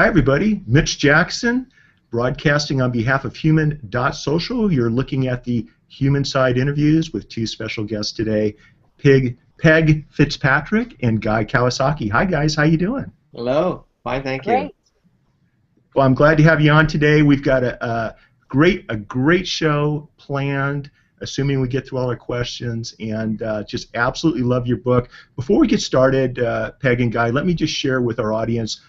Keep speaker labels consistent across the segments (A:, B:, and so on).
A: Hi, everybody. Mitch Jackson, broadcasting on behalf of Human.Social. You're looking at the Human Side interviews with two special guests today, Peg Fitzpatrick and Guy Kawasaki. Hi, guys. How you doing?
B: Hello. Fine, thank you.
C: Great.
A: Well, I'm glad to have you on today. We've got a great show planned, assuming we get through all our questions, and just absolutely love your book. Before we get started, Peg and Guy, let me just share with our audience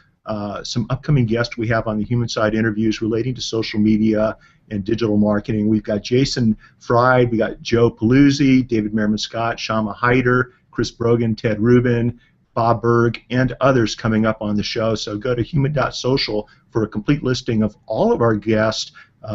A: some upcoming guests we have on the Human Side interviews relating to social media and digital marketing. We've got Jason Fried, we got Joe Paluzzi, David Merriman Scott, Shama Hyder, Chris Brogan, Ted Rubin, Bob Berg, and others coming up on the show. So go to Human.Social for a complete listing of all of our guests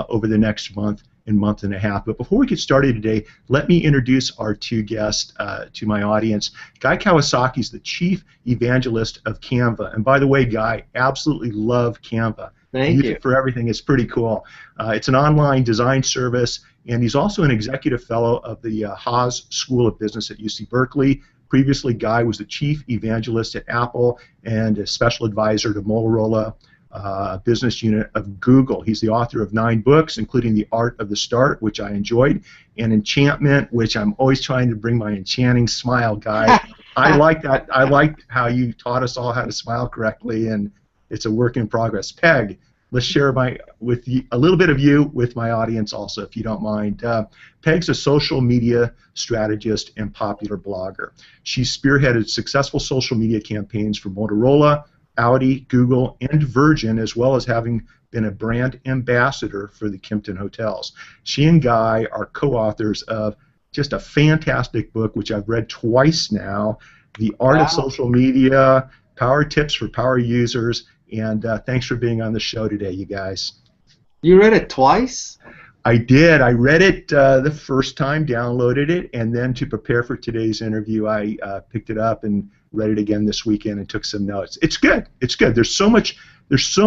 A: over the next month and a half. But before we get started today, let me introduce our two guests to my audience. Guy Kawasaki is the Chief Evangelist of Canva. And by the way, Guy, absolutely love Canva.
B: Thank
A: Use
B: you.
A: it for everything. It's pretty cool. It's an online design service, and he's also an executive fellow of the Haas School of Business at UC Berkeley. Previously, Guy was the Chief Evangelist at Apple and a special advisor to Motorola business unit of Google. He's the author of 9 books, including The Art of the Start, which I enjoyed, and Enchantment, which I'm always trying to bring my enchanting smile, Guy. I like that. I like how you taught us all how to smile correctly, and it's a work in progress. Peg, let's share a little bit of you with my audience also, if you don't mind. Peg's a social media strategist and popular blogger. She spearheaded successful social media campaigns for Motorola, Audi, Google, and Virgin, as well as having been a brand ambassador for the Kimpton Hotels. She and Guy are co-authors of just a fantastic book, which I've read twice now, The Art of Social Media, Power Tips for Power Users, and thanks for being on the show today, you guys.
B: You read it twice?
A: I did. I read it the first time, downloaded it, and then to prepare for today's interview, I picked it up and read it again this weekend and took some notes. It's good. It's good. There's so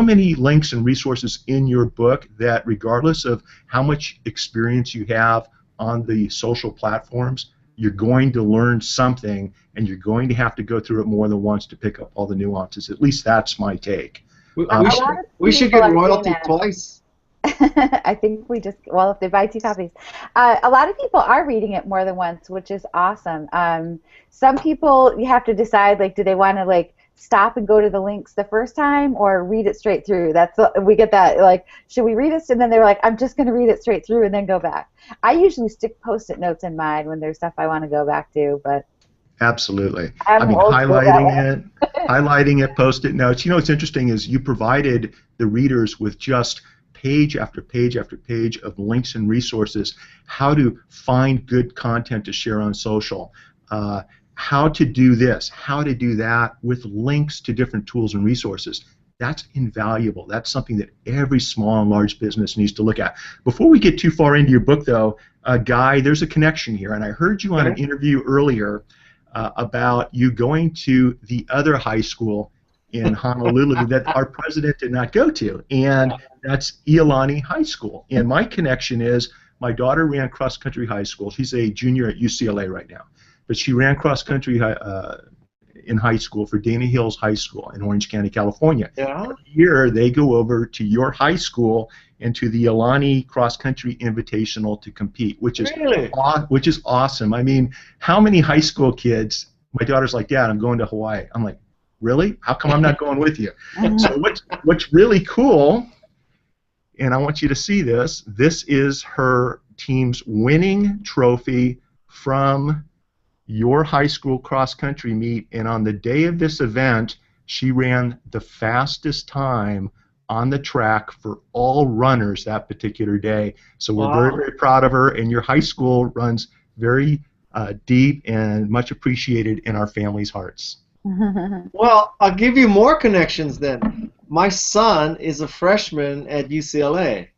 A: many links and resources in your book that, regardless of how much experience you have on the social platforms, you're going to learn something, and you're going to have to go through it more than once to pick up all the nuances. At least that's my take.
B: We should get royalty twice.
C: I think if they buy 2 copies. A lot of people are reading it more than once, which is awesome. Some people, you have to decide, like, do they want to, like, stop and go to the links the first time or read it straight through? We get that, like, should we read it? And then they're like, I'm just going to read it straight through and then go back. I usually stick Post-it notes in mine when there's stuff I want to go back to, but...
A: Absolutely. I mean, highlighting it, Post-it notes. You know what's interesting is you provided the readers with just page after page after page of links and resources, how to find good content to share on social, how to do this, how to do that, with links to different tools and resources. That's invaluable. That's something that every small and large business needs to look at. Before we get too far into your book, though, Guy, there's a connection here, and I heard you on an interview earlier about you going to the other high school in Honolulu that our president did not go to, and that's Iolani High School. And my connection is my daughter ran cross-country high school. She's a junior at UCLA right now, but she ran cross-country in high school for Dana Hills High School in Orange County, California.
B: Yeah.
A: Every year they go over to your high school and to the Iolani Cross Country Invitational to compete, which is awesome. I mean, how many high school kids? My daughter's like, Dad, I'm going to Hawaii. I'm like, really? How come I'm not going with you? So what's really cool, and I want you to see this, this is her team's winning trophy from your high school cross-country meet, and on the day of this event, she ran the fastest time on the track for all runners that particular day. So we're very, very proud of her, and your high school runs very deep and much appreciated in our family's hearts.
B: Well, I'll give you more connections then. My son is a freshman at UCLA.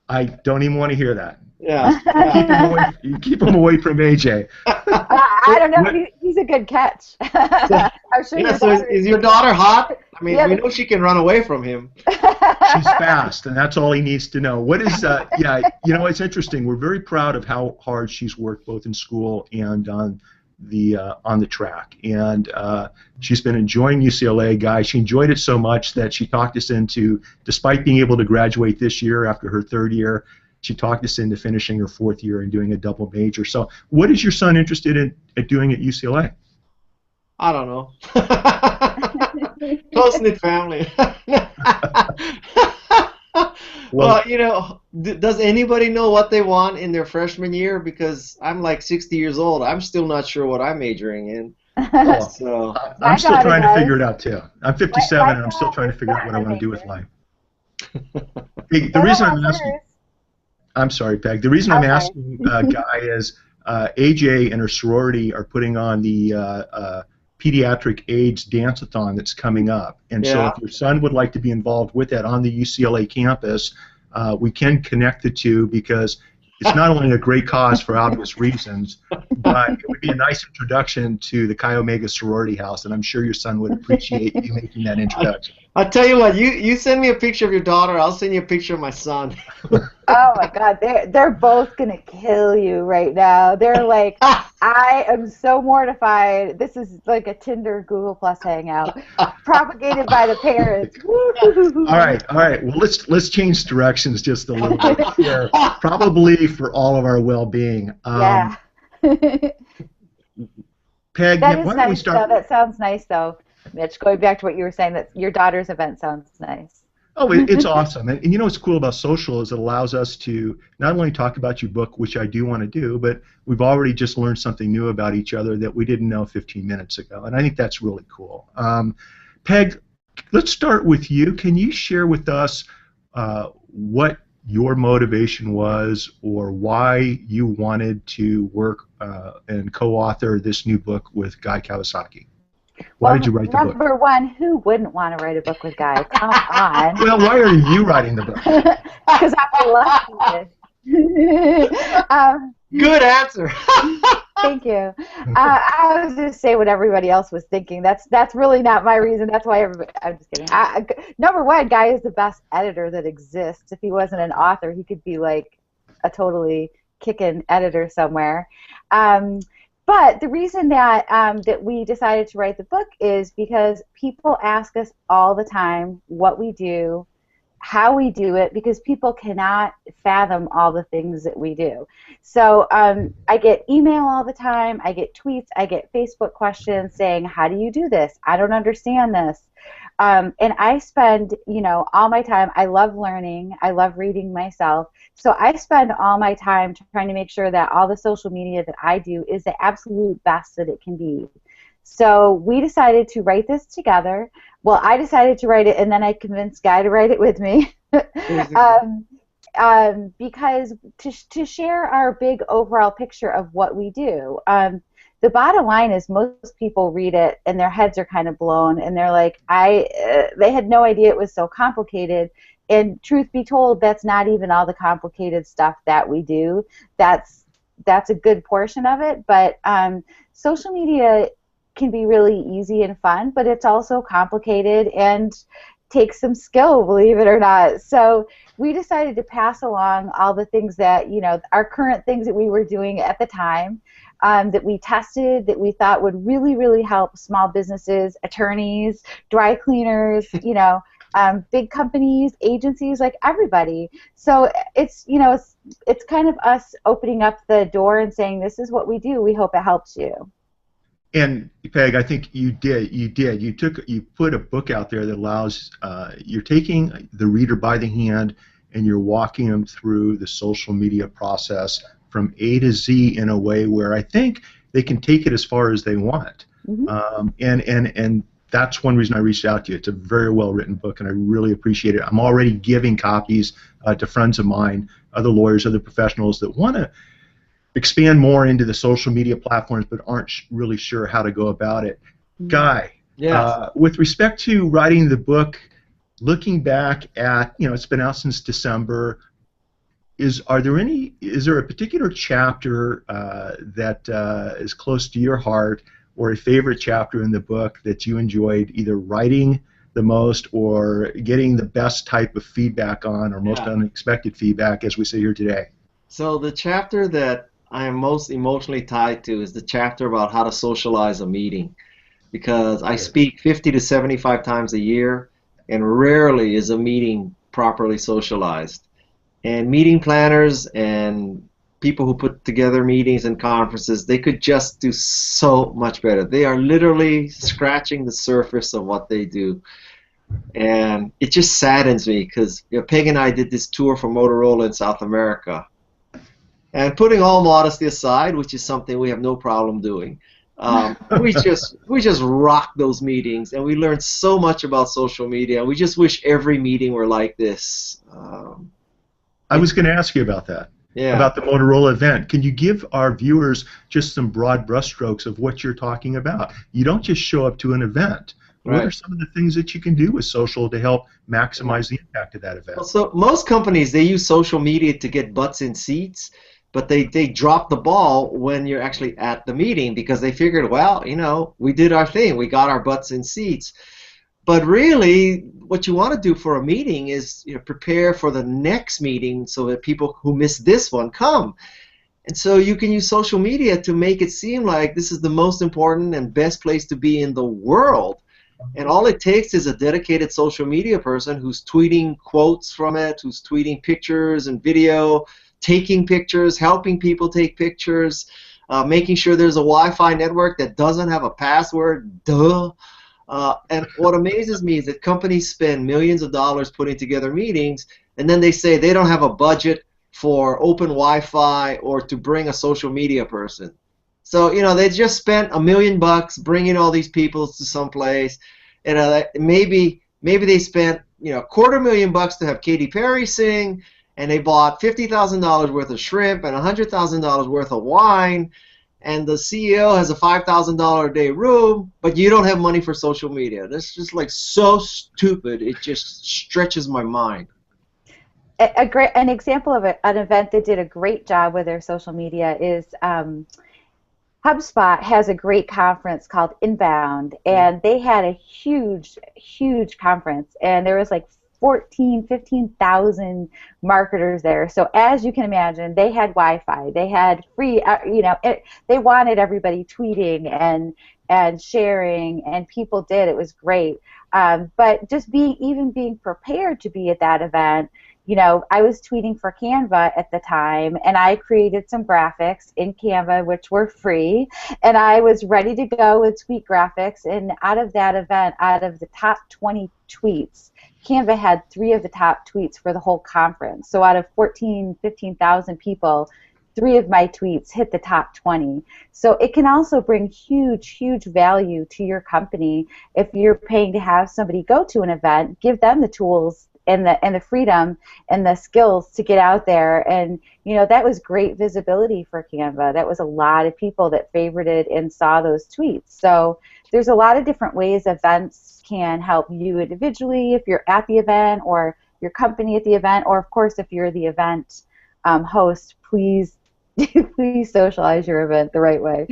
A: I don't even want to hear that.
B: Yeah.
A: You keep him away from AJ.
C: I don't know. He's a good catch. I'm sure
B: is your daughter hot? I mean, we know she can run away from him.
A: She's fast, and that's all he needs to know. What is, yeah, you know, it's interesting. We're very proud of how hard she's worked both in school and on on the track, and she's been enjoying UCLA. Guys, she enjoyed it so much that she talked us into, despite being able to graduate this year after her third year, she talked us into finishing her fourth year and doing a double major. So, what is your son interested in doing at UCLA?
B: I don't know. Close-knit family. Well, you know, does anybody know what they want in their freshman year? Because I'm like 60 years old. I'm still not sure what I'm majoring in. So
A: I'm still trying to figure it out too. I'm 57 and I'm still trying to figure out what I want to do with life. Hey, the reason I'm asking, I'm sorry, Peg. The reason I'm asking Guy is AJ and her sorority are putting on the Pediatric AIDS Dance-a-thon that's coming up. And so if your son would like to be involved with that on the UCLA campus, we can connect the two, because it's not only a great cause for obvious reasons, but it would be a nice introduction to the Chi Omega sorority house, and I'm sure your son would appreciate you making that introduction.
B: I'll tell you what, you send me a picture of your daughter, I'll send you a picture of my son.
C: Oh my God, they're both gonna kill you right now. They're like, I am so mortified. This is like a Tinder Google Plus hangout, propagated by the parents.
A: All right. Well, let's change directions just a little bit here, probably for all of our well-being.
C: Yeah.
A: Peg,
C: that
A: why
C: is
A: don't we
C: nice,
A: start?
C: though. That sounds nice, though. Mitch, going back to what you were saying, that your daughter's event sounds nice.
A: Oh, it's awesome. And you know what's cool about social is it allows us to not only talk about your book, which I do want to do, but we've already just learned something new about each other that we didn't know 15 minutes ago. And I think that's really cool. Peg, let's start with you. Can you share with us what your motivation was, or why you wanted to work and co-author this new book with Guy Kawasaki? Why did you write the book?
C: Number one, who wouldn't want to write a book with Guy? Come on.
A: Well, why are you writing the book?
C: Because I'm lucky.
B: Good answer.
C: Thank you. I was just saying what everybody else was thinking. That's really not my reason. That's why everybody. I'm just kidding. Number one, Guy is the best editor that exists. If he wasn't an author, he could be like a totally kicking editor somewhere. But the reason that that we decided to write the book is because people ask us all the time what we do, how we do it, because people cannot fathom all the things that we do. So I get email all the time, I get tweets, I get Facebook questions saying, how do you do this? I don't understand this. And I spend, all my time, I love learning, I love reading myself, so I spend all my time trying to make sure that all the social media that I do is the absolute best that it can be. So we decided to write this together. Well, I decided to write it, and then I convinced Guy to write it with me. Because to share our big overall picture of what we do. The bottom line is most people read it and their heads are kind of blown, and they're like, they had no idea it was so complicated. And truth be told, that's not even all the complicated stuff that we do. That's a good portion of it. But social media can be really easy and fun, but it's also complicated and takes some skill, believe it or not. So we decided to pass along all the things that, our current things that we were doing at the time, that we tested, that we thought would really, really help small businesses, attorneys, dry cleaners, big companies, agencies, like everybody. So it's, it's kind of us opening up the door and saying, this is what we do. We hope it helps you.
A: And Peg, I think you did. You put a book out there that allows, you're taking the reader by the hand and you're walking them through the social media process from A to Z in a way where I think they can take it as far as they want. Mm-hmm. And that's one reason I reached out to you. It's a very well-written book, and I really appreciate it. I'm already giving copies to friends of mine, other lawyers, other professionals that want to expand more into the social media platforms but aren't really sure how to go about it. Mm-hmm. Guy, yes. With respect to writing the book, looking back at, it's been out since December, is there a particular chapter that is close to your heart, or a favorite chapter in the book that you enjoyed either writing the most or getting the best type of feedback on, or most unexpected feedback, as we say here today?
B: So the chapter that I am most emotionally tied to is the chapter about how to socialize a meeting, because I speak 50 to 75 times a year, and rarely is a meeting properly socialized. And meeting planners and people who put together meetings and conferences, they could just do so much better. They are literally scratching the surface of what they do. And it just saddens me because Peg and I did this tour for Motorola in South America. And putting all modesty aside, which is something we have no problem doing, we just rocked those meetings, and we learned so much about social media. We just wish every meeting were like this.
A: I was going to ask you about that.
B: Yeah.
A: About the Motorola event. Can you give our viewers just some broad brushstrokes of what you're talking about? You don't just show up to an event.
B: Right.
A: What are some of the things that you can do with social to help maximize the impact of that event?
B: Well, so most companies, they use social media to get butts in seats, but they drop the ball when you're actually at the meeting, because they figured, well, we did our thing. We got our butts in seats. But really, what you want to do for a meeting is prepare for the next meeting so that people who missed this one come. And so you can use social media to make it seem like this is the most important and best place to be in the world. And all it takes is a dedicated social media person who's tweeting quotes from it, who's tweeting pictures and video, taking pictures, helping people take pictures, making sure there's a Wi-Fi network that doesn't have a password. Duh. And what amazes me is that companies spend millions of dollars putting together meetings, and then they say they don't have a budget for open Wi-Fi or to bring a social media person. So they just spent $1 million bringing all these people to some place, and maybe they spent $250,000 to have Katy Perry sing, and they bought $50,000 worth of shrimp and $100,000 worth of wine. And the CEO has a $5,000 a day room, but you don't have money for social media. That's just like so stupid. It just stretches my mind.
C: An example of an event that did a great job with their social media is HubSpot has a great conference called Inbound, and they had a huge conference, and there was like 15,000 marketers there. So as you can imagine, they had Wi-Fi, they had free, they wanted everybody tweeting and sharing, and people did. It was great. But just being prepared to be at that event, I was tweeting for Canva at the time, and I created some graphics in Canva, which were free, and I was ready to go with tweet graphics. And out of that event, out of the top 20 tweets, Canva had 3 of the top tweets for the whole conference. So out of 15,000 people, 3 of my tweets hit the top 20. So it can also bring huge value to your company. If you're paying to have somebody go to an event, give them the tools and the freedom and the skills to get out there. And that was great visibility for Canva. That was a lot of people that favorited and saw those tweets. So there's a lot of different ways events can help you individually if you're at the event, or your company at the event, or of course if you're the event host, please socialize your event the right way.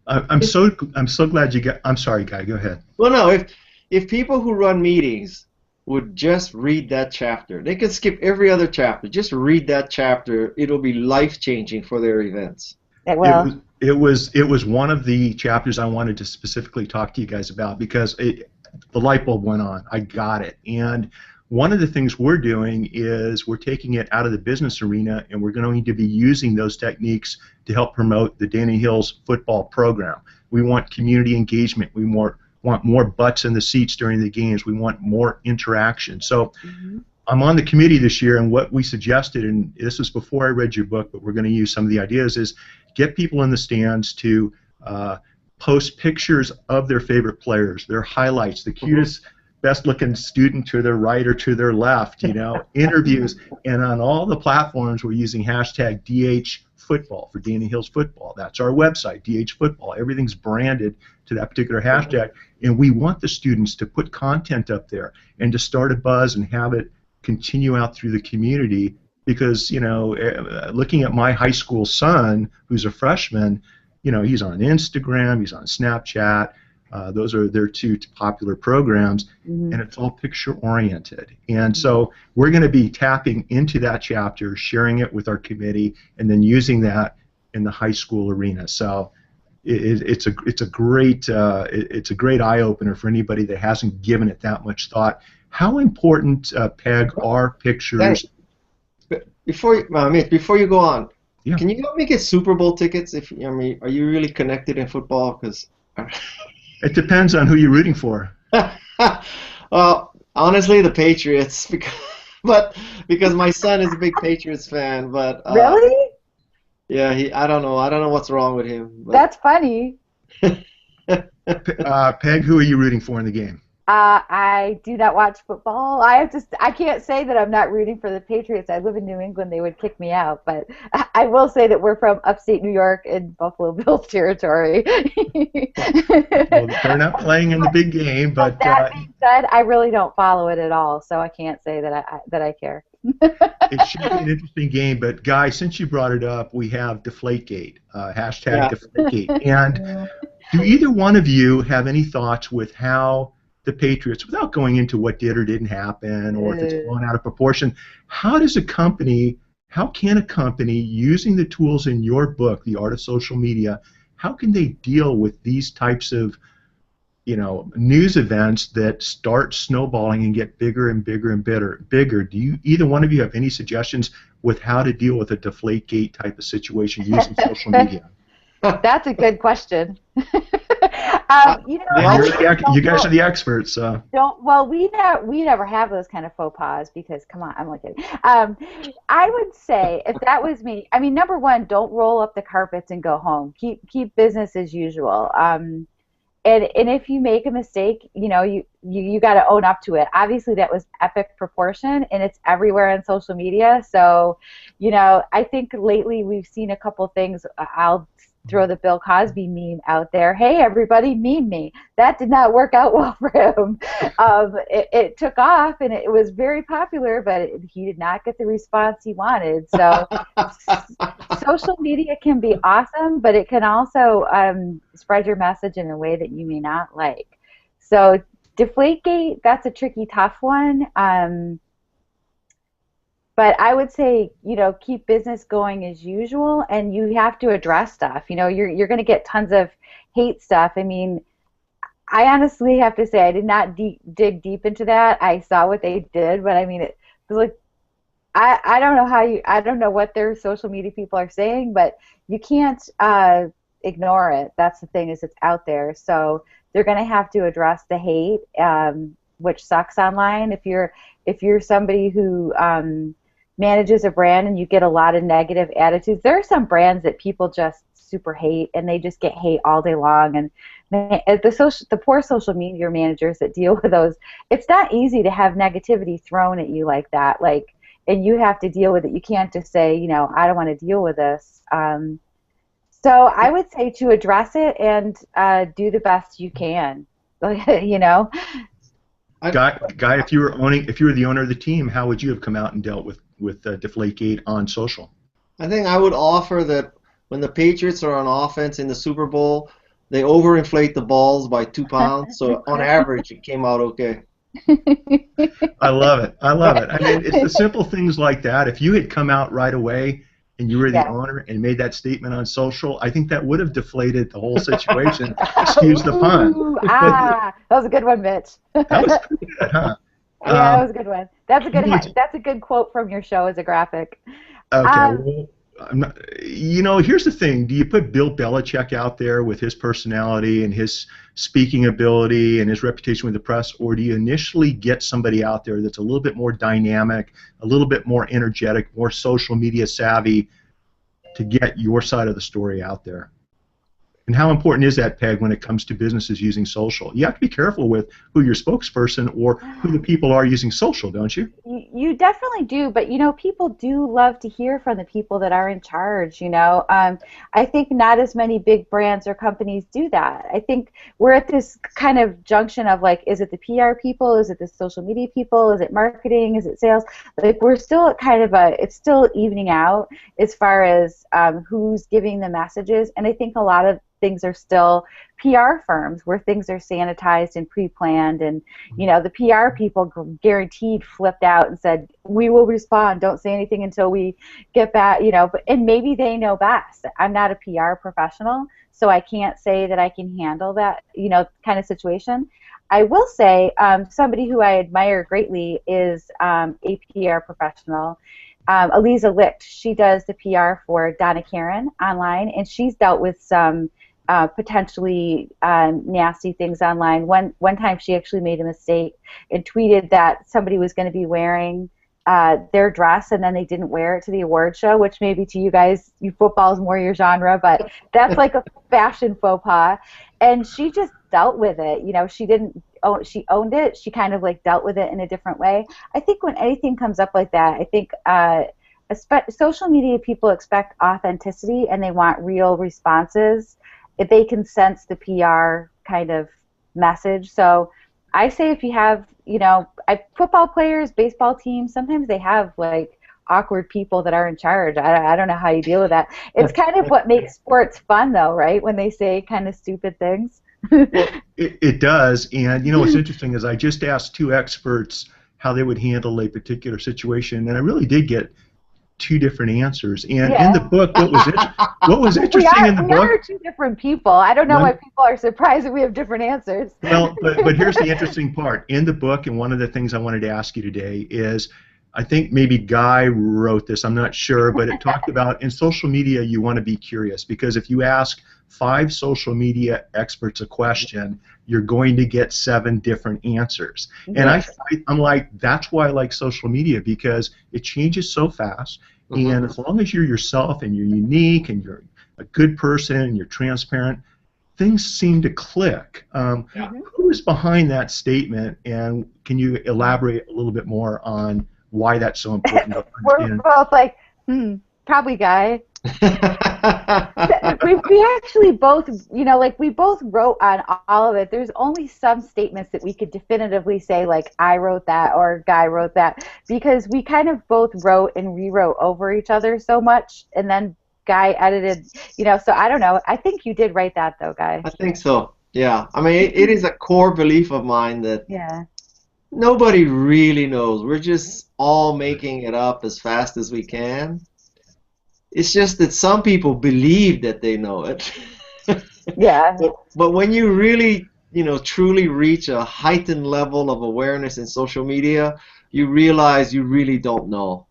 A: I'm so glad you got. I'm sorry, Guy. Go ahead.
B: Well, no, if people who run meetings would just read that chapter, they could skip every other chapter. Just read that chapter; it'll be life-changing for their events.
C: It will.
A: It was one of the chapters I wanted to specifically talk to you guys about, because the light bulb went on. I got it. And one of the things we're doing is we're taking it out of the business arena, and we're going to be using those techniques to help promote the Dana Hills football program. We want community engagement. We want more butts in the seats during the games. We want more interaction. So I'm on the committee this year, and what we suggested, and this was before I read your book, but we're going to use some of the ideas, is get people in the stands to post pictures of their favorite players, their highlights, the cutest, best-looking student to their right or to their left, interviews, and on all the platforms we're using hashtag DHFootball for Dana Hills Football. That's our website, DHFootball. Everything's branded to that particular hashtag, and we want the students to put content up there and to start a buzz and have it continue out through the community, because looking at my high school son who's a freshman, he's on Instagram, he's on Snapchat. Those are their 2 popular programs, and it's all picture oriented. And so we're going to be tapping into that chapter, sharing it with our committee, and then using that in the high school arena. So it's a great eye opener for anybody that hasn't given it that much thought. How important, Peg, are pictures?
B: Mitch, before you go on,
A: Yeah.
B: can you help me get Super Bowl tickets? Are you really connected in football? Because
A: It depends on who you're rooting for.
B: well, honestly, the Patriots, because my son is a big Patriots fan. But
C: Really?
B: yeah, I don't know what's wrong with him. But.
C: That's funny.
A: Peg, who are you rooting for in the game?
C: I do not watch football. I can't say that I'm not rooting for the Patriots. I live in New England. They would kick me out. But I will say that we're from upstate New York in Buffalo Bills territory.
A: Well, they're not playing in the big game, but
C: that being said, I really don't follow it at all, so I can't say that I care.
A: it should be an interesting game. But Guy, since you brought it up, we have deflategate, hashtag deflategate. And do either one of you have any thoughts with how the Patriots, without going into what did or didn't happen or if it's blown out of proportion, how can a company using the tools in your book, The Art of Social Media, how can they deal with these types of news events that start snowballing and get bigger and bigger and bigger? Do either one of you have any suggestions with how to deal with a Deflategate type of situation using social media?
C: That's a good question.
A: You guys are the experts. So.
C: We never have those kind of faux pas because, come on, I'm only kidding. I would say if that was me, I mean, number one, don't roll up the carpets and go home. Keep business as usual. And if you make a mistake, you got to own up to it. Obviously, that was epic proportion, and it's everywhere on social media. So, I think lately we've seen a couple things. I'll throw the Bill Cosby meme out there. Hey, everybody, meme me. That did not work out well for him. It took off, and it was very popular, but he did not get the response he wanted. So social media can be awesome, but it can also spread your message in a way that you may not like. So Deflategate, that's a tricky, tough one. But I would say, keep business going as usual, and you have to address stuff. You're going to get tons of hate stuff. I mean, I honestly have to say I did not dig deep into that. I saw what they did, but I mean, it was like, I don't know I don't know what their social media people are saying, but you can't ignore it. That's the thing, is it's out there. So they're going to have to address the hate, which sucks online. If you're somebody who manages a brand and you get a lot of negative attitudes, there are some brands that people just super hate, and they just get hate all day long. And the poor social media managers that deal with those, it's not easy to have negativity thrown at you like that. And you have to deal with it. You can't just say, I don't want to deal with this. So I would say to address it and do the best you can.
A: Guy, if you were the owner of the team, how would you have come out and dealt with Deflategate on social?
B: I think I would offer that when the Patriots are on offense in the Super Bowl, they overinflate the balls by 2 pounds. So on average, it came out okay.
A: I love it. I mean, it's the simple things like that. If you had come out right away and you were the owner and made that statement on social, I think that would have deflated the whole situation. Excuse the pun.
C: That was a good one, Mitch.
A: That was pretty good, huh?
C: Yeah, that was a good one. That's a good quote from your show as a graphic.
A: Okay. Here's the thing. Do you put Bill Belichick out there with his personality and his speaking ability and his reputation with the press, or do you initially get somebody out there that's a little bit more dynamic, a little bit more energetic, more social media savvy to get your side of the story out there? And how important is that, Peg, when it comes to businesses using social? You have to be careful with who your spokesperson or who the people are using social, don't you?
C: You definitely do, but people do love to hear from the people that are in charge. I think not as many big brands or companies do that. I think we're at this kind of junction of is it the PR people? Is it the social media people? Is it marketing? Is it sales? We're still at kind of it's still evening out as far as who's giving the messages, and I think a lot of things are still PR firms where things are sanitized and pre-planned, and the PR people guaranteed flipped out and said, we will respond, don't say anything until we get back, and maybe they know best. I'm not a PR professional, so I can't say that I can handle that kind of situation. I will say somebody who I admire greatly is a PR professional, Eliza Licht. She does the PR for Donna Karan online, and she's dealt with some potentially nasty things online. One time she actually made a mistake and tweeted that somebody was going to be wearing their dress, and then they didn't wear it to the award show, which maybe to you guys, football is more your genre, but that's like a fashion faux pas. And she just dealt with it. She owned it. She kind of like dealt with it in a different way. I think when anything comes up like that, I think social media people expect authenticity and they want real responses. If they can sense the PR kind of message. So I say if you have, football players, baseball teams, sometimes they have like awkward people that are in charge. I don't know how you deal with that. It's kind of what makes sports fun though, right? When they say kind of stupid things.
A: Well, it does, and what's interesting is I just asked two experts how they would handle a particular situation, and I really did get two different answers. And in the book, what was interesting in the book? We are
C: two different people. I don't know why people are surprised that we have different answers.
A: Well, but here's the interesting part. In the book, and one of the things I wanted to ask you today is, I think maybe Guy wrote this, I'm not sure, but it talked about in social media you want to be curious, because if you ask 5 social media experts a question, you're going to get 7 different answers. Yes. And I'm like, that's why I like social media, because it changes so fast, and as long as you're yourself and you're unique and you're a good person and you're transparent, things seem to click. Who is behind that statement, and can you elaborate a little bit more on why that's so important?
C: We're both like, probably Guy. we actually both, we both wrote on all of it. There's only some statements that we could definitively say, like, I wrote that or Guy wrote that, because we kind of both wrote and rewrote over each other so much, and then Guy edited, so I don't know. I think you did write that, though, Guy.
B: I think so, yeah. I mean, it is a core belief of mine that nobody really knows. We're just all making it up as fast as we can. It's just that some people believe that they know it.
C: Yeah.
B: But when you really, truly reach a heightened level of awareness in social media, you realize you really don't know.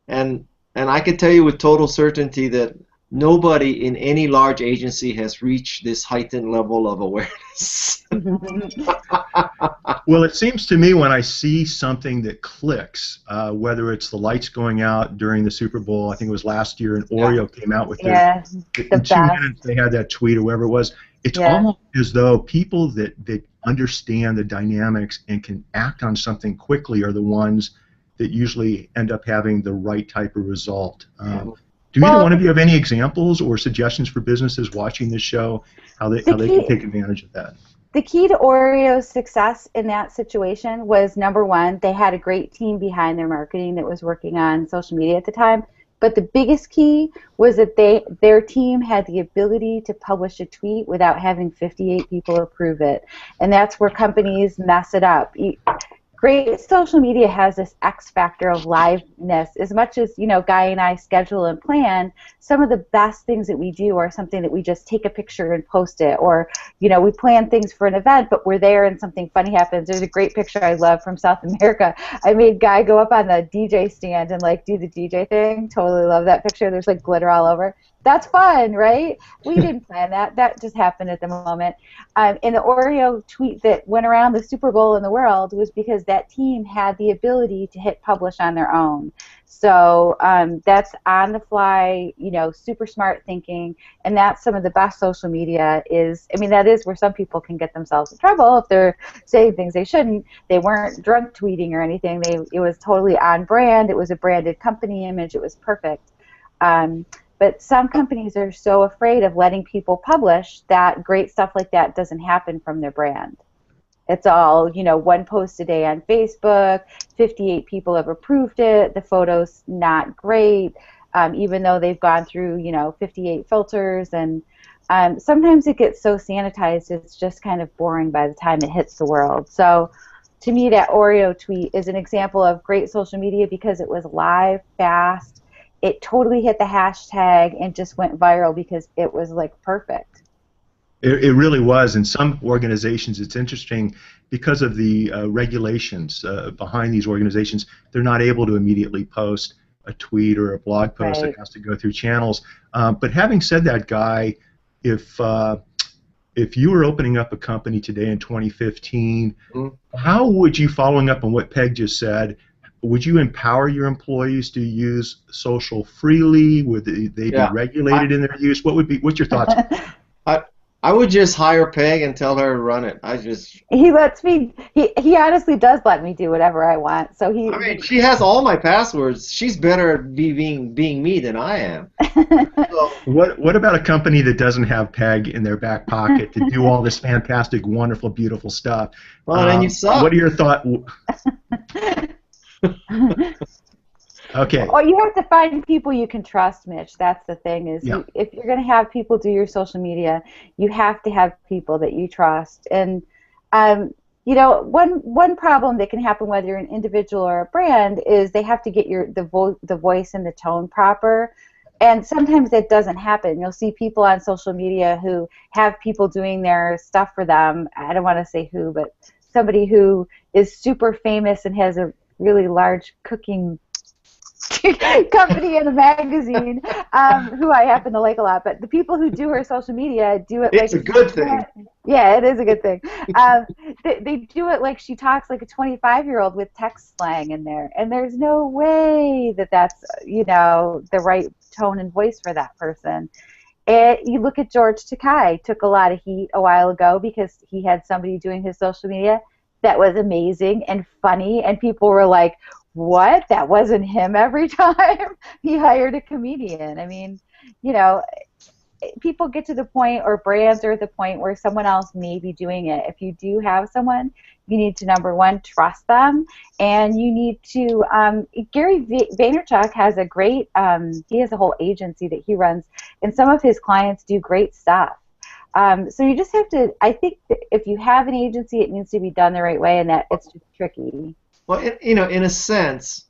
B: And I can tell you with total certainty that nobody in any large agency has reached this heightened level of awareness.
A: Well, it seems to me when I see something that clicks, whether it's the lights going out during the Super Bowl, I think it was last year, and Oreo came out with their, in 2 minutes they had that tweet or whatever it was. It's almost as though people that understand the dynamics and can act on something quickly are the ones that usually end up having the right type of result. Do either one of you have any examples or suggestions for businesses watching this show, how they can take advantage of that?
C: The key to Oreo's success in that situation was, number one, they had a great team behind their marketing that was working on social media at the time. But the biggest key was that their team had the ability to publish a tweet without having 58 people approve it. And that's where companies mess it up. Great social media has this X factor of liveness. As much as, Guy and I schedule and plan, some of the best things that we do are something that we just take a picture and post it, or, we plan things for an event, but we're there and something funny happens. There's a great picture I love from South America. I made Guy go up on the DJ stand and do the DJ thing. Totally love that picture. There's glitter all over. That's fun, right? We didn't plan that. That just happened at the moment. And the Oreo tweet that went around the Super Bowl in the world was because that team had the ability to hit publish on their own. So that's on the fly, super smart thinking, and that's some of the best social media is. I mean, that is where some people can get themselves in trouble if they're saying things they shouldn't. They weren't drunk tweeting or anything. It was totally on brand. It was a branded company image. It was perfect. But some companies are so afraid of letting people publish that great stuff like that doesn't happen from their brand. It's all, one post a day on Facebook, 58 people have approved it, the photo's not great. even though they've gone through, 58 filters. And sometimes it gets so sanitized, it's just kind of boring by the time it hits the world. So to me, that Oreo tweet is an example of great social media because it was live, fast. It totally hit the hashtag and just went viral because it was like perfect.
A: It really was. In some organizations, it's interesting because of the regulations behind these organizations. They're not able to immediately post a tweet or a blog post.
C: Right.
A: It has to go through channels. But having said that, Guy, if you were opening up a company today in 2015, how would you, following up on what Peg just said, would you empower your employees to use social freely? Would they be regulated in their use? What's your thoughts?
B: I would just hire Peg and tell her to run it.
C: He lets me. He honestly does let me do whatever I want. So
B: I mean, she has all my passwords. She's better at being me than I am. So,
A: what about a company that doesn't have Peg in their back pocket to do all this fantastic, wonderful, beautiful stuff?
B: Well, then you suck.
A: What are your thoughts? Okay.
C: Well, you have to find people you can trust, Mitch. That's the thing is, if you're going to have people do your social media, you have to have people that you trust. And one problem that can happen whether you're an individual or a brand is they have to get the voice and the tone proper. And sometimes that doesn't happen. You'll see people on social media who have people doing their stuff for them. I don't want to say who, but somebody who is super famous and has a really large cooking company in a magazine, who I happen to like a lot. But the people who do her social media do it
B: it's
C: like
B: a good thing.
C: Yeah, it is a good thing. They do it like she talks like a 25-year-old with text slang in there, and there's no way that that's the right tone and voice for that person. You look at George Takei, took a lot of heat a while ago because he had somebody doing his social media that was amazing and funny, and people were like, what? That wasn't him every time? He hired a comedian. I mean, people get to the point, or brands are at the point where someone else may be doing it. If you do have someone, you need to, number one, trust them, and you need to, Gary Vaynerchuk has a great, he has a whole agency that he runs, and some of his clients do great stuff. So you just have to, I think that if you have an agency, it needs to be done the right way, and that it's just tricky.
B: Well, in a sense,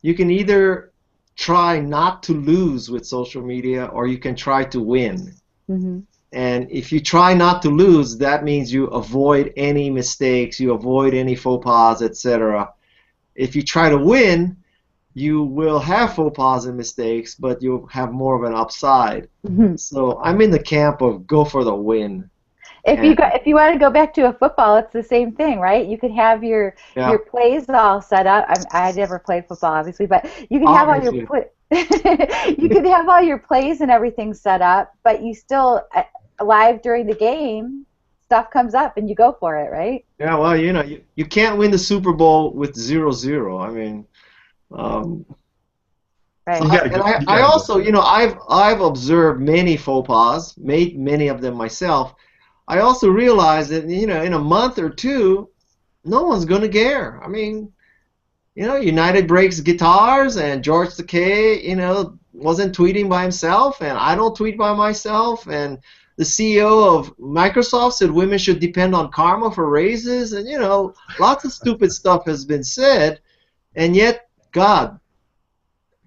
B: you can either try not to lose with social media, or you can try to win.
C: Mm-hmm.
B: And if you try not to lose, that means you avoid any mistakes, you avoid any faux pas, etc. If you try to win, you will have faux pas and mistakes, but you'll have more of an upside.
C: Mm-hmm.
B: So I'm in the camp of go for the win.
C: If you want to go back to a football, it's the same thing, right? You could have your plays all set up. I never played football, obviously, but you can have all your you can have all your plays and everything set up, but you still live during the game, stuff comes up and you go for it, right?
B: Yeah, well, you can't win the Super Bowl with 0-0. I mean,
C: right.
B: I also, I've observed many faux pas, made many of them myself. I also realized that, in a month or two, no one's going to care. I mean, United breaks guitars, and George Takei, wasn't tweeting by himself, and I don't tweet by myself, and the CEO of Microsoft said women should depend on karma for raises, and, lots of stupid stuff has been said, and yet, God,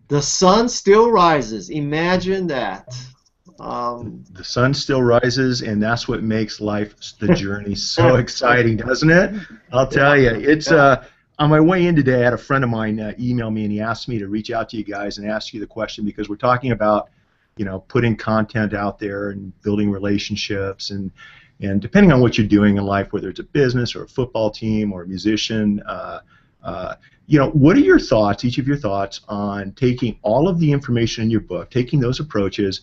B: the sun still rises. Imagine that.
A: The sun still rises, and that's what makes life, the journey, so exciting, doesn't it? I'll tell you. It's on my way in today, I had a friend of mine email me, and he asked me to reach out to you guys and ask you the question, because we're talking about, putting content out there and building relationships, and depending on what you're doing in life, whether it's a business or a football team or a musician, what are your thoughts, each of your thoughts, on taking all of the information in your book, taking those approaches,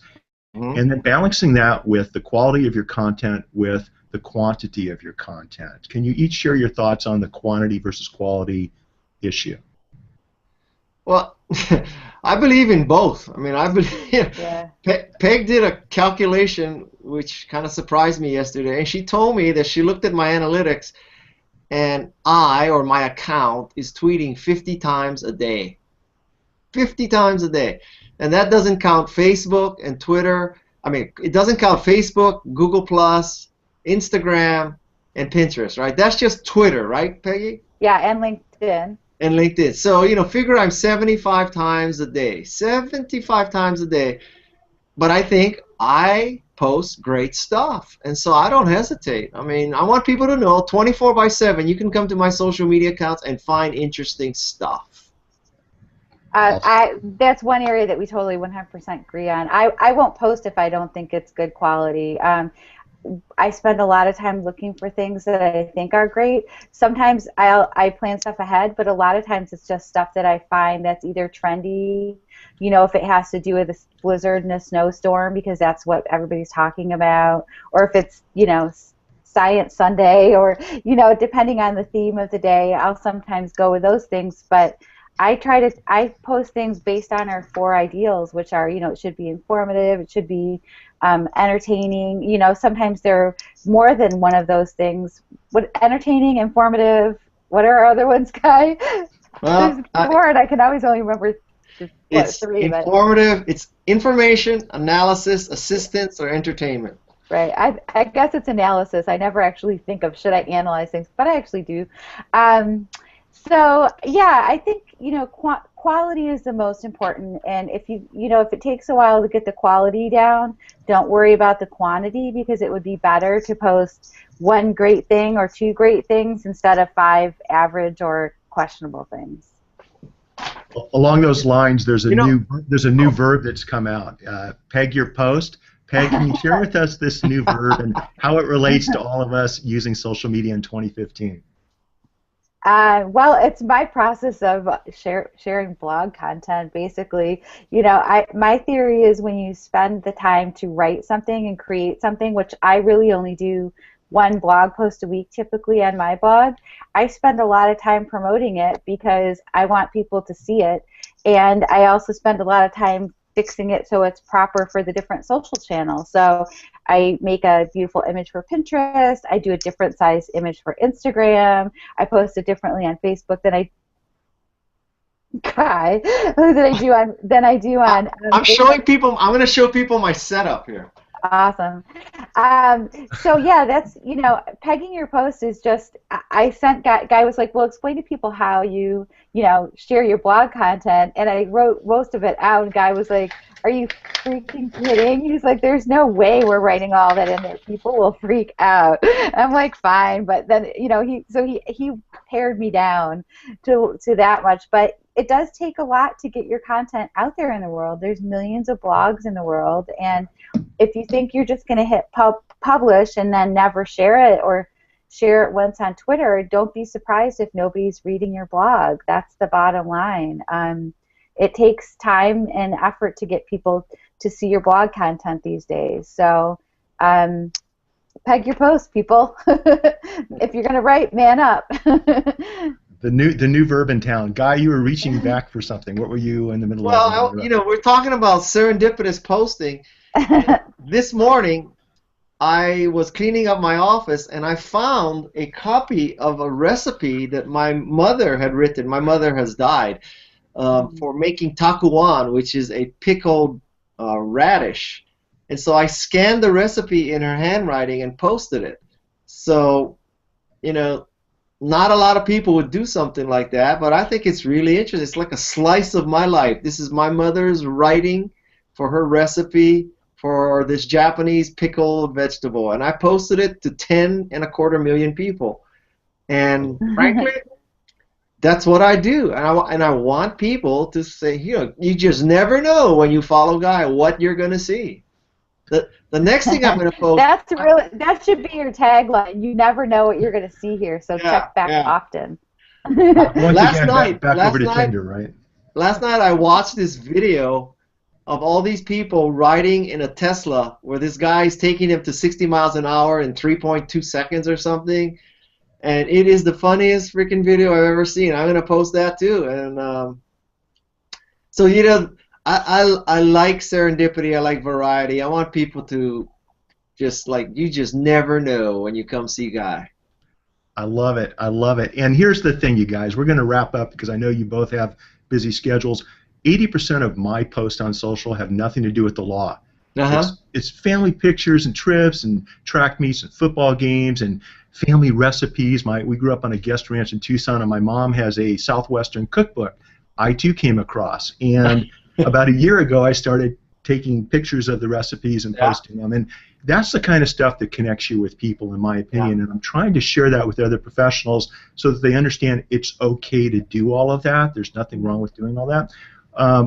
A: and then balancing that with the quality of your content with the quantity of your content? Can you each share your thoughts on the quantity versus quality issue?
B: Well, I believe in both. I mean, Peg did a calculation which kind of surprised me yesterday, and she told me that she looked at my analytics, and my account is tweeting 50 times a day. 50 times a day. And that doesn't count Facebook and Twitter. I mean, it doesn't count Facebook, Google+, Instagram, and Pinterest, right? That's just Twitter, right, Peggy?
C: Yeah, and LinkedIn.
B: And LinkedIn. So, you know, figure I'm 75 times a day. 75 times a day. But I think I post great stuff. And so I don't hesitate. I mean, I want people to know 24/7 you can come to my social media accounts and find interesting stuff.
C: That's one area that we totally 100% agree on. I won't post if I don't think it's good quality. I spend a lot of time looking for things that I think are great. Sometimes I plan stuff ahead, but a lot of times it's just stuff that I find that's either trendy, you know, if it has to do with a blizzard and a snowstorm because that's what everybody's talking about, or if it's, you know, Science Sunday, or, you know, depending on the theme of the day, I'll sometimes go with those things. But I post things based on our 4 ideals, which are, you know, it should be informative, it should be entertaining. You know, sometimes there are more than one of those things. What entertaining, informative? What are our other ones, Kai?
B: Well,
C: There's more, and I can always only remember
B: it's
C: 3.
B: Informative. It's information, analysis, assistance, or entertainment.
C: Right. I guess it's analysis. I never actually think of should I analyze things, but I actually do. So yeah, I think, you know, quality is the most important, and if you know, if it takes a while to get the quality down, don't worry about the quantity, because it would be better to post 1 great thing or 2 great things instead of 5 average or questionable things.
A: Along those lines, there's a new verb that's come out. Peg your post. Peg, can you share with us this new verb and how it relates to all of us using social media in 2015?
C: Well, it's my process of sharing blog content, basically. You know, my theory is when you spend the time to write something and create something, which I really only do 1 blog post a week typically on my blog, I spend a lot of time promoting it because I want people to see it, and I also spend a lot of time fixing it so it's proper for the different social channels. So I make a beautiful image for Pinterest. I do a different size image for Instagram. I post it differently on Facebook than I do on.
B: I'm showing people. I'm going to show people my setup here.
C: Awesome. So yeah, that's, you know, pegging your post is just, I sent, guy was like, well, explain to people how you know, share your blog content, and I wrote most of it out, and guy was like, are you freaking kidding? He's like, there's no way we're writing all that in there. People will freak out. I'm like, fine, but then, you know, he pared me down to that much, but it does take a lot to get your content out there in the world. There's millions of blogs in the world, and if you think you're just going to hit publish and then never share it, or share it once on Twitter, don't be surprised if nobody's reading your blog. That's the bottom line. It takes time and effort to get people to see your blog content these days. So peg your post, people. If you're going to write, man up.
A: The new verb in town. Guy, you were reaching back for something. What were you in the middle of?
B: Well, you know, we're talking about serendipitous posting. This morning, I was cleaning up my office, and I found a copy of a recipe that my mother had written. My mother has died, for making takuan, which is a pickled radish. And so I scanned the recipe in her handwriting and posted it. So, you know, not a lot of people would do something like that, but I think it's really interesting. It's like a slice of my life. This is my mother's writing for her recipe for this Japanese pickled vegetable, and I posted it to 10.25 million people. And frankly, that's what I do, and I want people to say, you know, you just never know when you follow Guy what you're going to see. The next thing I'm going to post.
C: That should be your tagline. You never know what you're going to see here, so check back often.
A: Last night, over to Tinder, right?
B: Last night I watched this video of all these people riding in a Tesla where this guy is taking them to 60 miles an hour in 3.2 seconds or something, and it is the funniest freaking video I've ever seen. I'm gonna post that too. And so, you know, I like serendipity. I like variety. I want people to just, like, you just never know when you come see Guy.
A: I love it. I love it. And here's the thing, you guys. We're going to wrap up because I know you both have busy schedules. 80% of my posts on social have nothing to do with the law.
B: Uh-huh.
A: It's family pictures and trips and track meets and football games and family recipes. We grew up on a guest ranch in Tucson, and my mom has a Southwestern cookbook I too came across. And about a year ago, I started taking pictures of the recipes and posting them. And that's the kind of stuff that connects you with people, in my opinion. And I'm trying to share that with other professionals so that they understand it's okay to do all of that. There's nothing wrong with doing all that.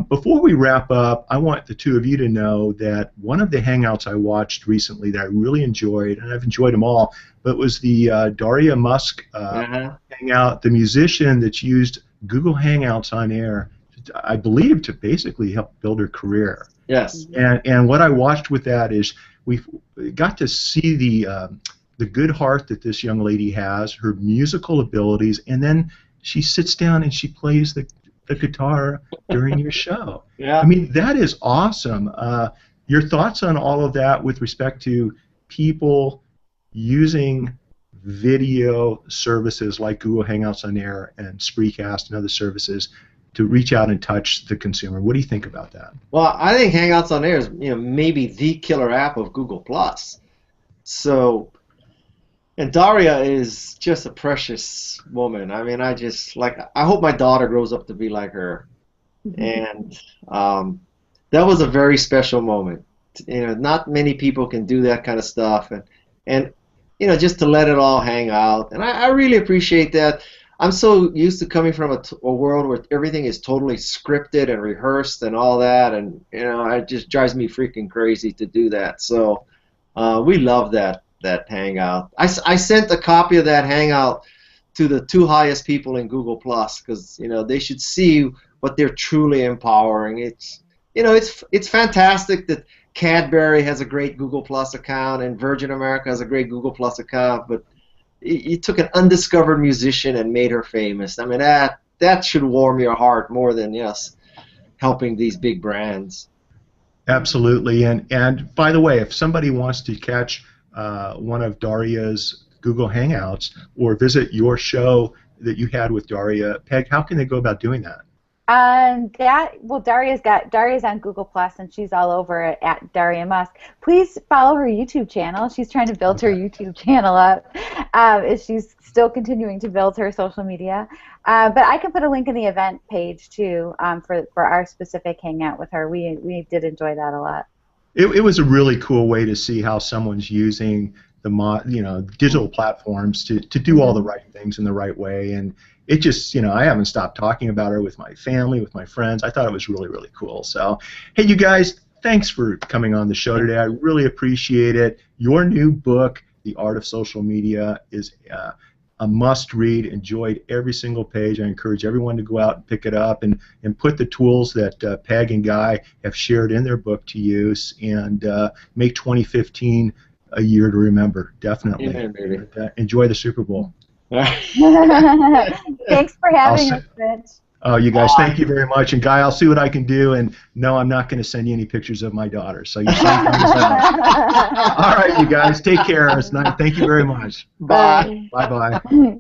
A: Before we wrap up, I want the two of you to know that one of the Hangouts I watched recently that I really enjoyed, and I've enjoyed them all, but was the Daria Musk Hangout, the musician that's used Google Hangouts on air, I believe, to basically help build her career.
B: Yes.
A: And what I watched with that is we got to see the good heart that this young lady has, her musical abilities, and then she sits down and she plays the guitar during your show.
B: Yeah.
A: I mean, that is awesome. Your thoughts on all of that with respect to people using video services like Google Hangouts on Air and Spreecast and other services to reach out and touch the consumer. What do you think about that?
B: Well, I think Hangouts on Air is, maybe the killer app of Google+. So, and Daria is just a precious woman. I mean, I hope my daughter grows up to be like her. And that was a very special moment. Not many people can do that kind of stuff, and just to let it all hang out. And I really appreciate that. I'm so used to coming from a world where everything is totally scripted and rehearsed and all that, and it just drives me freaking crazy to do that. So we love that Hangout. I sent a copy of that Hangout to the two highest people in Google+, because they should see what they're truly empowering. It's fantastic that Cadbury has a great Google+ account and Virgin America has a great Google+ account, but you took an undiscovered musician and made her famous. I mean, that should warm your heart more than helping these big brands.
A: Absolutely. And by the way, if somebody wants to catch one of Daria's Google Hangouts or visit your show that you had with Daria, Peg, how can they go about doing that?
C: Daria's on Google Plus, and she's all over it at Daria Musk. Please follow her YouTube channel. She's trying to build her YouTube channel up. She's still continuing to build her social media. But I can put a link in the event page too for our specific hangout with her. We did enjoy that a lot.
A: It was a really cool way to see how someone's using the digital platforms to do all the right things in the right way. And it just, I haven't stopped talking about her with my family, with my friends. I thought it was really, really cool. So, hey, you guys, thanks for coming on the show today. I really appreciate it. Your new book, The Art of Social Media, is a must-read. Enjoyed every single page. I encourage everyone to go out and pick it up and put the tools that Peg and Guy have shared in their book to use, and make 2015 a year to remember. Definitely.
B: Yeah,
A: enjoy the Super Bowl.
C: Thanks for having us, Mitch.
A: Oh, you guys, thank you very much. And Guy, I'll see what I can do. And no, I'm not going to send you any pictures of my daughter. So you're safe on this out. All right, you guys, take care. It's nice. Thank you very much.
B: Bye.
A: Bye-bye.